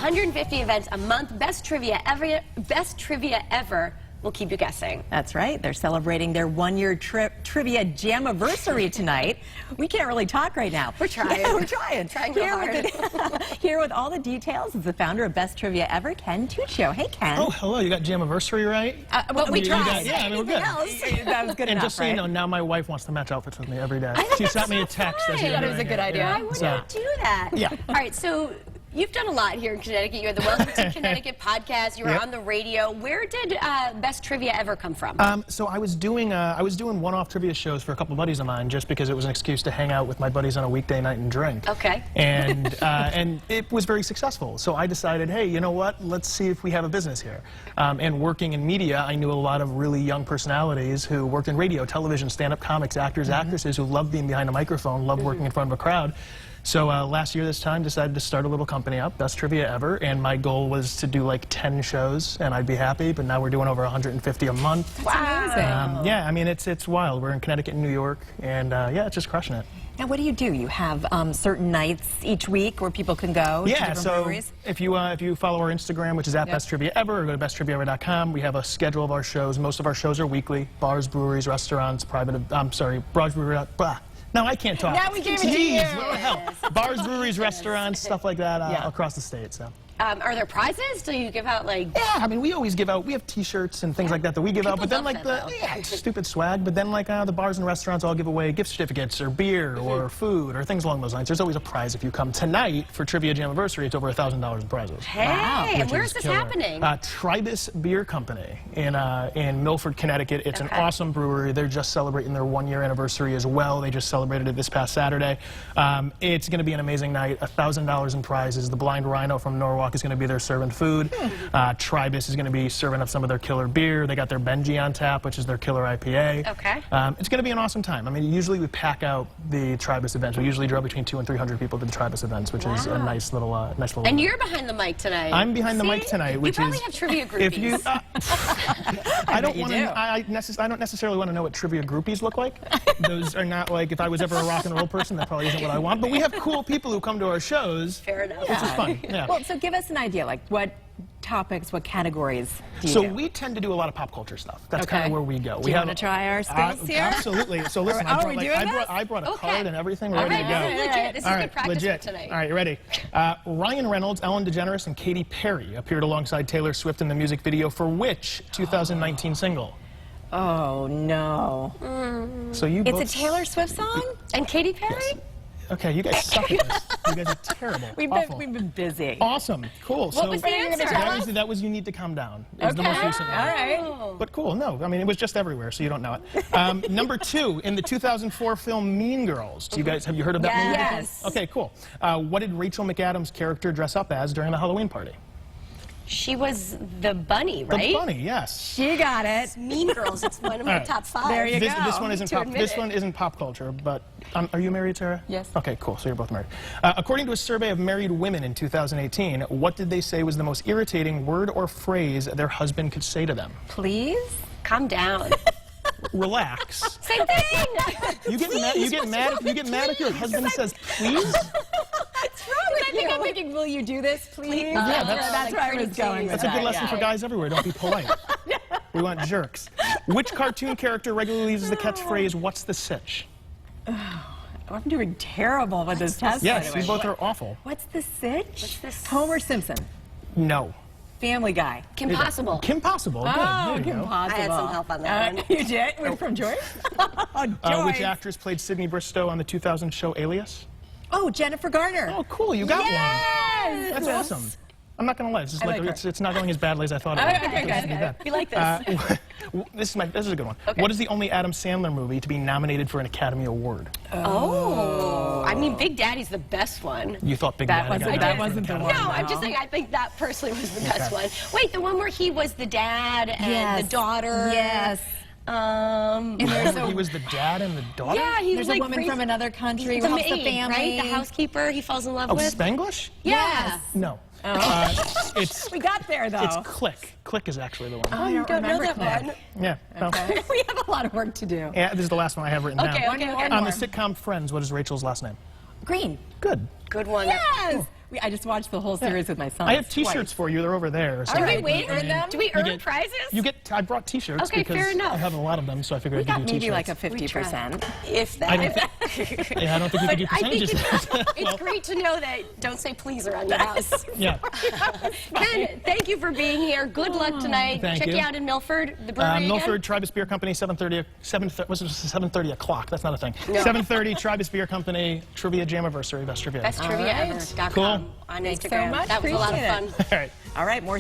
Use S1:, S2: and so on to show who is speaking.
S1: 150 events a month. Best trivia ever will keep you guessing.
S2: That's right. They're celebrating their one-year trivia jam-anniversary tonight. We can't really talk right now.
S1: We're trying.
S2: Yeah, we're trying.
S1: Trying real hard.
S2: Here with all the details is the founder of Best Trivia Ever, Ken Tuccio. Hey, Ken.
S3: Oh, hello. You got jam-anniversary right?
S2: Well, we tried.
S3: Yeah, I mean, we're good.
S2: That was good
S3: And
S2: enough,
S3: just so you know, now my wife wants to match outfits with me every day. She sent me a text.
S1: fun.
S3: As you
S1: I
S2: thought it was a good idea.
S1: Why would you do that?
S3: Yeah.
S1: All right, so you've done a lot here in Connecticut. You had the Welcome to Connecticut podcast. You were on the radio. Where did Best Trivia Ever come from?
S3: So I was doing one-off trivia shows for a couple buddies of mine just because it was an excuse to hang out with my buddies on a weekday night and drink.
S1: Okay.
S3: And it was very successful. So I decided, hey, you know what? Let's see if we have a business here. And working in media, I knew a lot of really young personalities who worked in radio, television, stand-up comics, actors, actresses who loved being behind a microphone, loved working in front of a crowd. So last year this time decided to start a little company up, Best Trivia Ever, and my goal was to do like 10 shows and I'd be happy, but now we're doing over 150 a month.
S2: Wow.
S3: Yeah, I mean it's wild. We're in Connecticut and New York, and yeah, it's just crushing it.
S2: Now, what do? You have certain nights each week where people can go to different breweries?
S3: If you follow our Instagram, which is at Best Trivia Ever, or go to besttrivieaever.com, we have a schedule of our shows. Most of our shows are weekly. Bars, breweries, restaurants, bars, brewery, blah. No, I can't talk.
S2: Now we gave it to you.
S3: What the hell? Bars, breweries, restaurants, stuff like that across the state. So.
S1: Are there prizes? Do you give out like?
S3: Yeah, I mean we always give out. We have T-shirts and things like that we give out. But then like stupid swag. But then like the bars and restaurants all give away gift certificates or beer or food or things along those lines. There's always a prize if you come tonight for Trivia Jam-anniversary. It's over $1,000 in prizes.
S1: Hey, and where is this happening?
S3: Tribus Beer Company in Milford, Connecticut. It's an awesome brewery. They're just celebrating their one-year anniversary as well. They just celebrated it this past Saturday. It's going to be an amazing night. $1,000 in prizes. The Blind Rhino from Norwalk is going to be there serving food. Tribus is going to be serving up some of their killer beer. They got their Benji on tap, which is their killer IPA.
S1: Okay.
S3: It's going to be an awesome time. I mean, usually we pack out the Tribus events. We usually draw between 200 and 300 people to the Tribus events, which is a nice little
S1: And you're behind the mic tonight.
S3: I'm behind the mic tonight, which
S1: you probably have trivia groupies.
S3: If you, I don't necessarily want to know what trivia groupies look like. Those are not like, if I was ever a rock and roll person, that probably isn't what I want. But we have cool people who come to our shows.
S1: Fair enough.
S3: Which is fun. Yeah.
S2: Well, so give us an idea, like what topics, what categories do you do?
S3: We tend to do a lot of pop culture stuff. That's kind of where we go.
S2: Do you want to try our skills here?
S3: Absolutely. So listen, I brought a card and everything ready to go.
S1: Legit. This is good practice for tonight.
S3: All right, you ready? Ryan Reynolds, Ellen DeGeneres, and Katy Perry appeared alongside Taylor Swift in the music video for which 2019 single?
S2: Oh, no.
S3: So you
S2: It's a Taylor Swift song?
S1: And Katy Perry?
S3: Yes. Okay, you guys suck at this. You guys are terrible.
S2: We've been busy.
S3: Awesome. Cool.
S1: What was the answer?
S3: That was You Need to Calm Down. It was the most recent one.
S2: All right.
S3: But cool. No, I mean, it was just everywhere, so you don't know it. Number 2, in the 2004 film Mean Girls. Have you heard of that movie?
S2: Yes.
S3: Okay, cool. What did Rachel McAdams' character dress up as during the Halloween party?
S1: She was the bunny, right?
S3: The bunny, yes.
S2: She got it.
S1: Mean Girls. It's one of my top 5.
S2: There you go.
S3: This one isn't pop culture, but are you married, Sarah?
S2: Yes.
S3: Okay, cool. So you're both married. According to a survey of married women in 2018, what did they say was the most irritating word or phrase their husband could say to them?
S2: Please?
S1: Calm down.
S3: Relax.
S1: Same thing.
S3: You get mad if your husband says please?
S2: What's wrong with you? I think I'm thinking, will you do this, please?
S3: Yeah,
S2: that's where I was going.
S3: That's a good lesson for guys everywhere. Don't be polite. We want jerks. Which cartoon character regularly uses the catchphrase, "What's the sitch"?
S2: I'm doing terrible with this test.
S3: Yes, you both are awful.
S2: What's the sitch?
S1: What's this?
S2: Homer Simpson.
S3: No.
S2: Family Guy.
S1: Kim Possible.
S3: Kim Possible. Good.
S2: Oh,
S3: There you
S2: Kim
S3: go.
S2: Possible.
S1: I had some help on that one.
S2: You did? We're from Joyce? Joyce.
S3: Which actress played Sydney Bristow on the 2000 show Alias?
S2: Oh, Jennifer Garner.
S3: Oh, cool. You got one.
S2: Yes!
S3: That's awesome. I'm not going to lie. It's, just like, it's not going as badly as I thought it would.
S2: Okay.
S1: We like this.
S3: This is a good one.
S1: Okay.
S3: What is the only Adam Sandler movie to be nominated for an Academy Award?
S1: Oh. I mean, Big Daddy's the best one.
S3: You thought Big Daddy got nominated
S2: that
S3: for an
S2: wasn't the
S3: Academy
S2: one.
S1: No,
S3: Award?
S1: I'm just saying, I think that personally was the best one. Wait, the one where he was the dad and the daughter.
S2: Yes.
S3: He was the dad and the daughter?
S1: Yeah, he was
S2: There's
S1: like
S2: a woman from another country
S1: the
S2: who helps the
S1: maid,
S2: family.
S1: right? The housekeeper he falls in love
S3: Oh,
S1: with.
S3: Spanglish?
S1: Yeah.
S3: No. It's
S2: We got there, though.
S3: it's Click. Click is actually the one.
S2: I
S1: You don't know
S2: remember
S1: that
S2: Click.
S1: one.
S3: Yeah. Well,
S2: We have a lot of work to do.
S3: yeah, this is the last one I have written down.
S1: Okay.
S3: On the sitcom Friends, what is Rachel's last name?
S2: Green.
S3: Good.
S1: Good one.
S2: Yes! I just watched the whole series with my son.
S3: I have T-shirts for you. They're over there. So
S2: All
S1: Do
S2: right,
S1: we win?
S2: earn them?
S1: Do we
S3: You
S1: earn
S3: get-
S1: prizes?
S3: You get. I brought T-shirts
S1: Okay,
S3: because
S1: fair enough.
S3: I have a lot of them, so I figured
S2: We
S3: I'd
S2: got
S3: give you
S2: maybe
S3: T-shirts.
S2: like a 50%.
S1: If that.
S3: I don't yeah, I don't think we could do
S1: I think
S3: percentages.
S1: it's great to know that don't say please around your house.
S3: Yeah.
S1: Ken, thank you for being here. Good luck tonight.
S3: Thank
S1: Check
S3: you.
S1: you out in Milford, the brewery again.
S3: Milford Tribus Beer Company, 7:30 o'clock. That's not a thing.
S1: No.
S3: 7:30 Tribus Beer Company Trivia Jamiversary, Best Trivia.
S1: BestTriviaEver.com
S2: Cool.
S1: on
S2: Thanks so
S1: Instagram.
S2: much.
S1: That was a lot of
S2: Appreciate
S1: fun.
S2: it.
S3: All right.
S2: All right, more